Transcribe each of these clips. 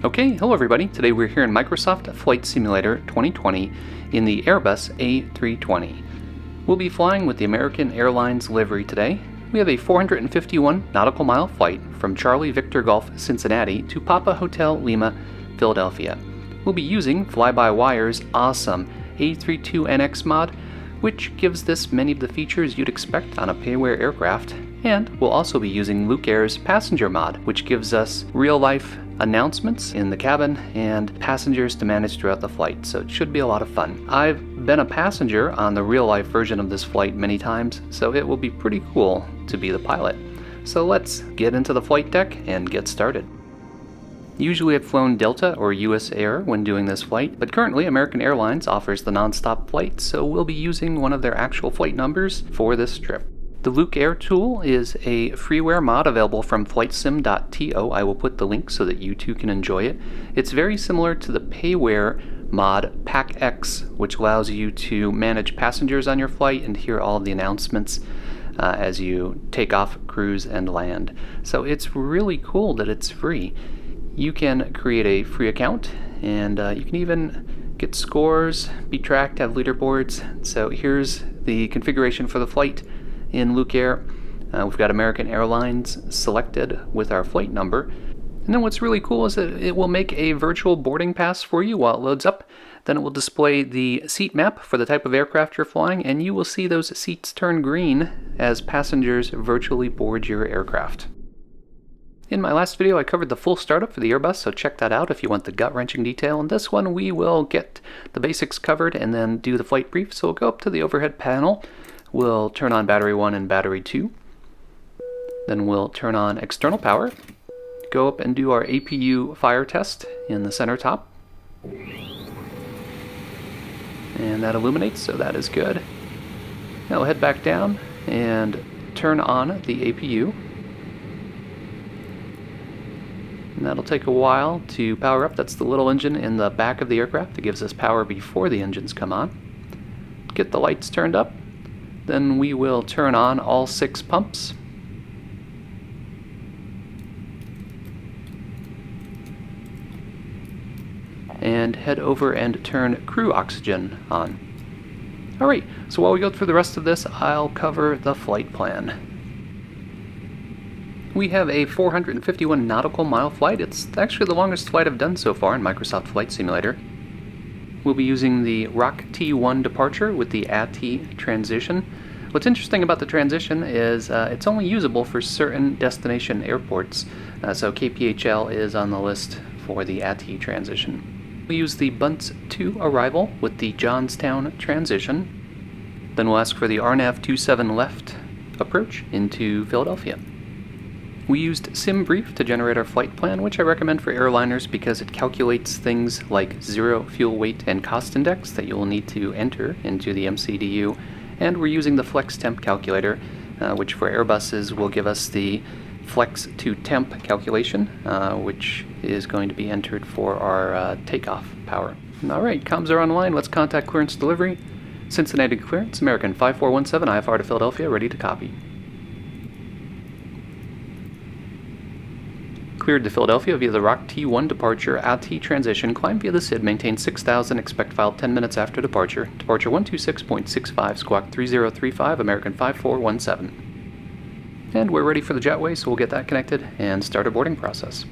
Okay, hello everybody. Today we're here in Microsoft Flight Simulator 2020 in the Airbus A320. We'll be flying with the American Airlines livery today. We have a 451 nautical mile flight from Charlie Victor Golf Cincinnati to Papa Hotel Lima, Philadelphia. We'll be using Flybywire's awesome A32NX mod, which gives this many of the features you'd expect on a payware aircraft. And we'll also be using Luke Air's passenger mod, which gives us real-life announcements in the cabin and passengers to manage throughout the flight, so it should be a lot of fun. I've been a passenger on the real-life version of this flight many times, so it will be pretty cool to be the pilot. So let's get into the flight deck and get started. Usually I've flown Delta or US Air when doing this flight, but currently American Airlines offers the non-stop flight, so we'll be using one of their actual flight numbers for this trip. The Luke Air tool is a freeware mod available from flightsim.to. I will put the link so that you too can enjoy it. It's very similar to the payware mod PackX, which allows you to manage passengers on your flight and hear all of the announcements as you take off, cruise, and land. So it's really cool that it's free. You can create a free account, and you can even get scores, be tracked, have leaderboards. So here's the configuration for the flight in Luke Air. We've got American Airlines selected with our flight number. And then what's really cool is that it will make a virtual boarding pass for you while it loads up. Then it will display the seat map for the type of aircraft you're flying, and you will see those seats turn green as passengers virtually board your aircraft. In my last video I covered the full startup for the Airbus, so check that out if you want the gut-wrenching detail. In this one we will get the basics covered and then do the flight brief. So we'll go up to the overhead panel. We'll turn on battery 1 and battery 2. Then we'll turn on external power. Go up and do our APU fire test in the center top. And that illuminates, so that is good. Now we'll head back down and turn on the APU. And that'll take a while to power up. That's the little engine in the back of the aircraft that gives us power before the engines come on. Get the lights turned up. Then we will turn on all 6 pumps. And head over and turn crew oxygen on. Alright, so while we go through the rest of this, I'll cover the flight plan. We have a 451 nautical mile flight. It's actually the longest flight I've done so far in Microsoft Flight Simulator. We'll be using the ROC T1 departure with the AT transition. What's interesting about the transition is it's only usable for certain destination airports, so KPHL is on the list for the AT transition. We use the Bunts 2 arrival with the Johnstown transition. Then we'll ask for the RNAV 27 left approach into Philadelphia. We used SimBrief to generate our flight plan, which I recommend for airliners because it calculates things like zero fuel weight and cost index that you'll need to enter into the MCDU. And we're using the flex temp calculator, which for Airbuses will give us the flex to temp calculation, which is going to be entered for our takeoff power. Alright, comms are online. Let's contact clearance delivery. Cincinnati clearance, American 5417 IFR to Philadelphia, ready to copy. Cleared to Philadelphia via the ROC T1 departure, AT transition, climb via the SID, maintain 6000, expect file 10 minutes after departure. Departure 126.65, squawk 3035, American 5417. And we're ready for the jetway, so we'll get that connected and start our boarding process.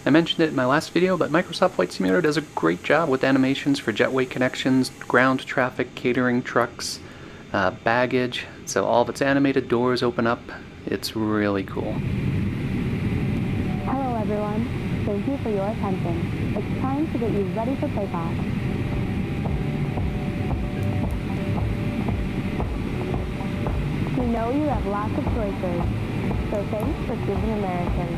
I mentioned it in my last video, but Microsoft Flight Simulator does a great job with animations for jetway connections, ground traffic, catering, trucks, baggage, so all of its animated doors open up. It's really cool. Hello everyone, thank you for your attention. It's time to get you ready for takeoff. We know you have lots of choices, so thanks for choosing American.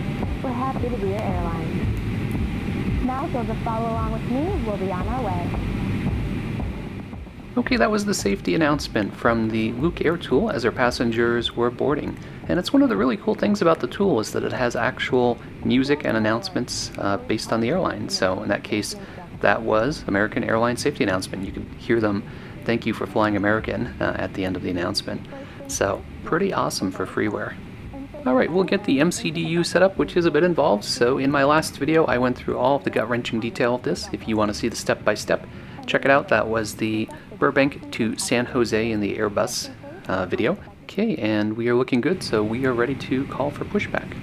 We're happy to be your airline. Now, if you'll just follow along with me, we'll be on our way. Okay, that was the safety announcement from the Luke Air tool as our passengers were boarding. And it's one of the really cool things about the tool is that it has actual music and announcements based on the airline. So in that case, that was American Airlines safety announcement. You can hear them, "Thank you for flying American," at the end of the announcement. So pretty awesome for freeware. Alright, we'll get the MCDU set up, which is a bit involved, so in my last video I went through all of the gut-wrenching detail of this. If you want to see the step-by-step, check it out. That was the Burbank to San Jose in the Airbus video. Okay, and we are looking good, so we are ready to call for pushback.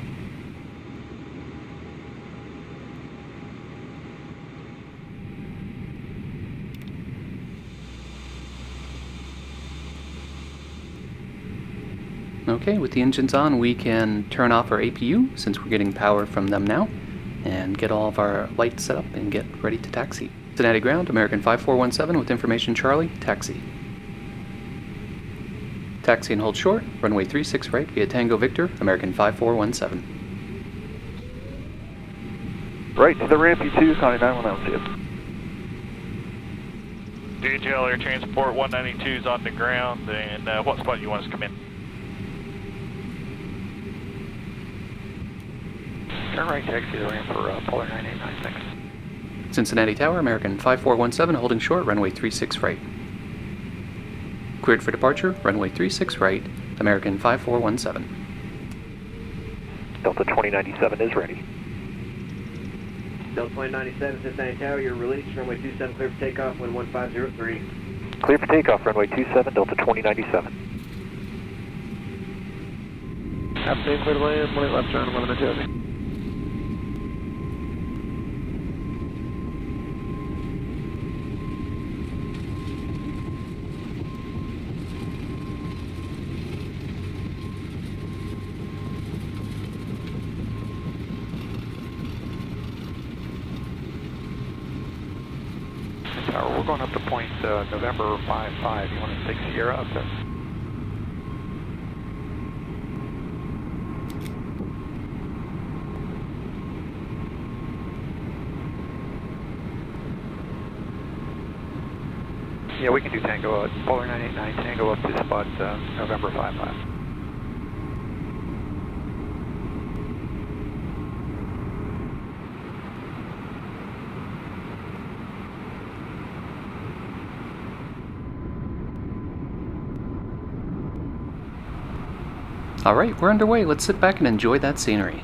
Okay, with the engines on, we can turn off our APU, since we're getting power from them now, and get all of our lights set up and get ready to taxi. Cincinnati ground, American 5417 with information Charlie, taxi. Taxi and hold short, runway 36 right via Tango Victor, American 5417. Right to the ramp, U2, Connie 919, see you. DHL Air Transport 192 is on the ground, and what spot you want us to come in? Turn right, taxi to the ramp for Polar 9896. Cincinnati Tower, American 5417, holding short, runway 36 right. Cleared for departure, runway 36 right, American 5417. Delta 2097 is ready. Delta 2097, Cincinnati Tower, you're released, runway 27, clear for takeoff, wind 1503. Clear for takeoff, runway 27, Delta 2097. Captain, clear to land, 1 left turn, 1 minute taxi. Tower, we're going up to point November 55. You want to take Sierra up there? Yeah, we can do Tango, Polar 989, Tango up to spot November 55. Alright, we're underway. Let's sit back and enjoy that scenery.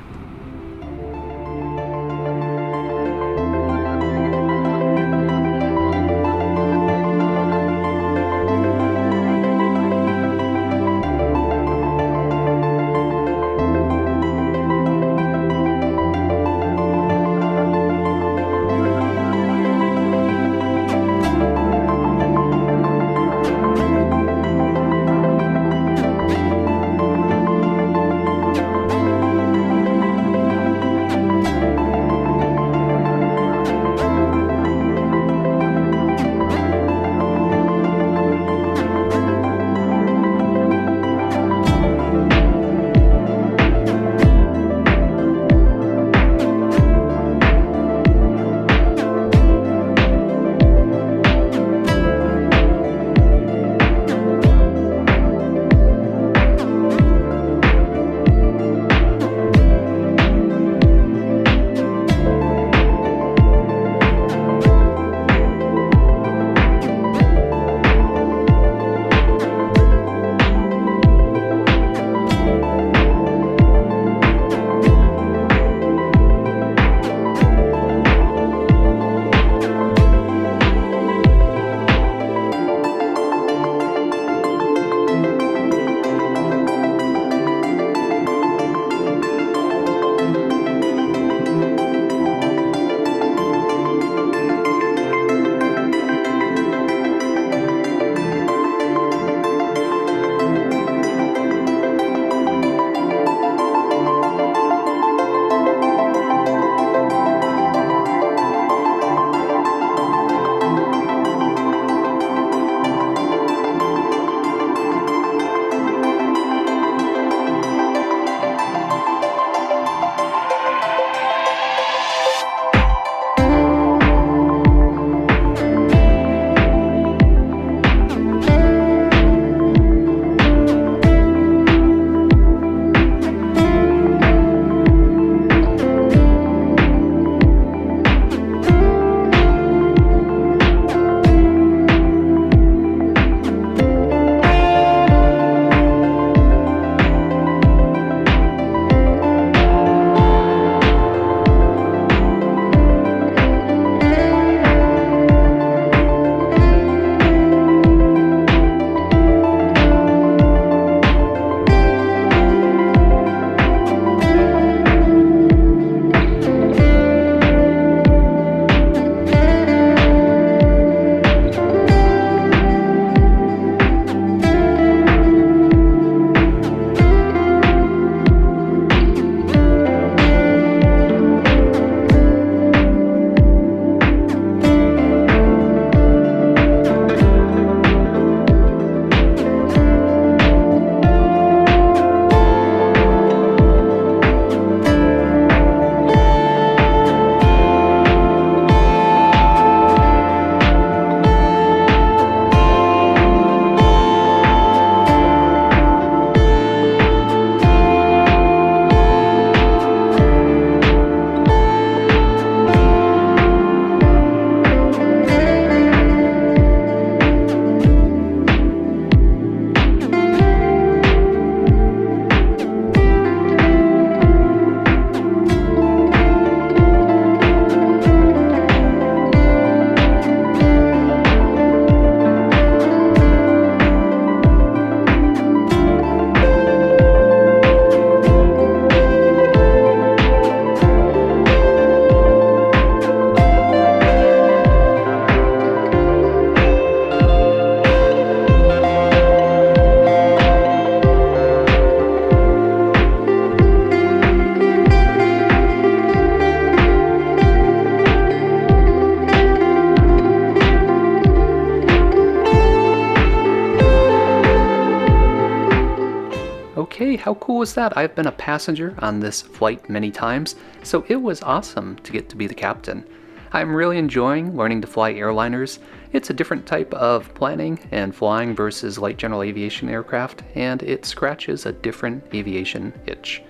Okay, how cool was that? I've been a passenger on this flight many times, so it was awesome to get to be the captain. I'm really enjoying learning to fly airliners. It's a different type of planning and flying versus light general aviation aircraft, and it scratches a different aviation itch.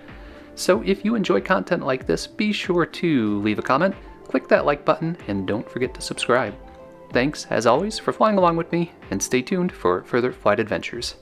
So if you enjoy content like this, be sure to leave a comment, click that like button, and don't forget to subscribe. Thanks, as always, for flying along with me, and stay tuned for further flight adventures.